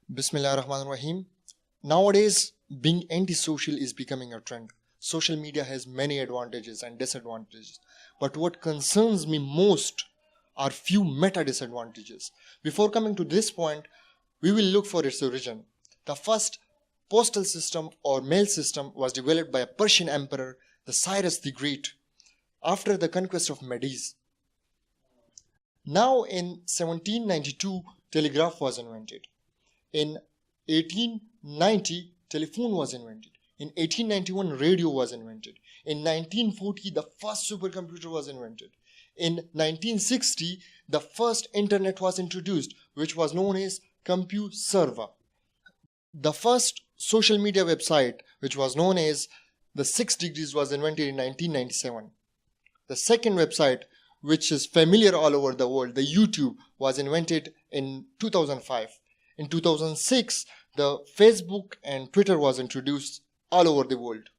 Bismillah ar-Rahman ar-Rahim. Nowadays, being antisocial is becoming a trend. Social media has many advantages and disadvantages. But what concerns me most are few meta disadvantages. Before coming to this point, we will look for its origin. The first postal system or mail system was developed by a Persian emperor, the Cyrus the Great, after the conquest of Medes. Now in 1792, telegraph was invented. In 1890, telephone was invented. In 1891, radio was invented. In 1940, the first supercomputer was invented. In 1960, the first internet was introduced, which was known as CompuServe. The first social media website, which was known as the 6 Degrees, was invented in 1997. The second website, which is familiar all over the world, the YouTube, was invented in 2005. In 2006, the Facebook and Twitter was introduced all over the world.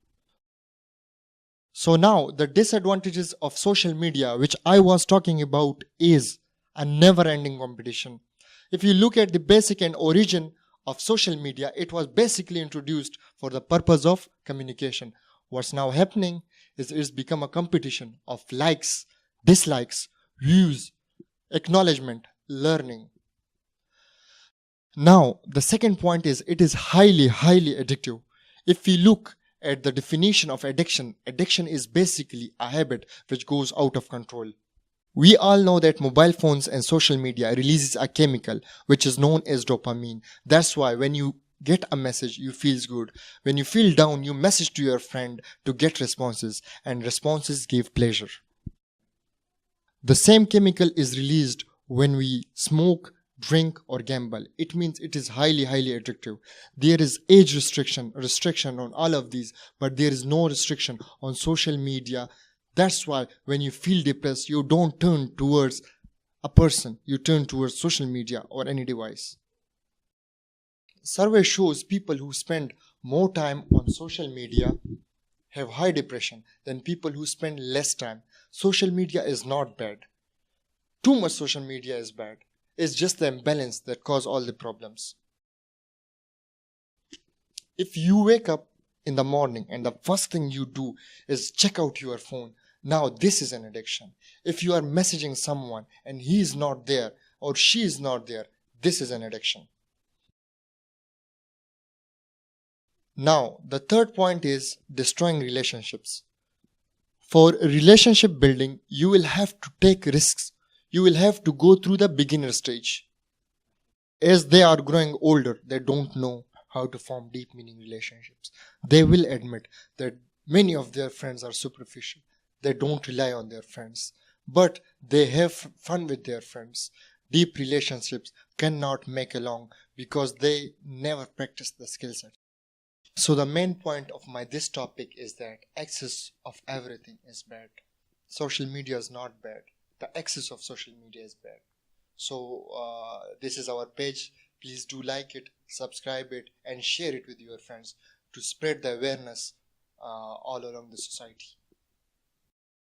So now the disadvantages of social media, which I was talking about, is a never-ending competition. If you look at the basic and origin of social media, it was basically introduced for the purpose of communication. What's now happening is it's become a competition of likes, dislikes, views, acknowledgement, learning. Now, the second point is it is highly addictive. If we look at the definition of addiction, addiction is basically a habit which goes out of control. We all know that mobile phones and social media releases a chemical which is known as dopamine. That's why when you get a message, you feel good. When you feel down, you message to your friend to get responses, and responses give pleasure. The same chemical is released when we smoke, drink or gamble. It means it is highly addictive. There is age restriction on all of these, but there is no restriction on social media. That's why when you feel depressed, you don't turn towards a person, you turn towards social media or any device. Survey shows people who spend more time on social media have high depression than people who spend less time. Social media is not bad. Too much social media is bad. It's just the imbalance that cause all the problems. If you wake up in the morning and the first thing you do is check out your phone, now this is an addiction. If you are messaging someone and he is not there or she is not there, this is an addiction. Now, the third point is destroying relationships. For relationship building, you will have to take risks. You will have to go through the beginner stage. As they are growing older, they don't know how to form deep meaning relationships. They will admit that many of their friends are superficial. They don't rely on their friends, but they have fun with their friends. Deep relationships cannot make along because they never practice the skill set. So the main point of this topic is that excess of everything is bad. Social media is not bad. The excess of social media is bad. So this is our page. Please do like it, subscribe it and share it with your friends to spread the awareness all along the society.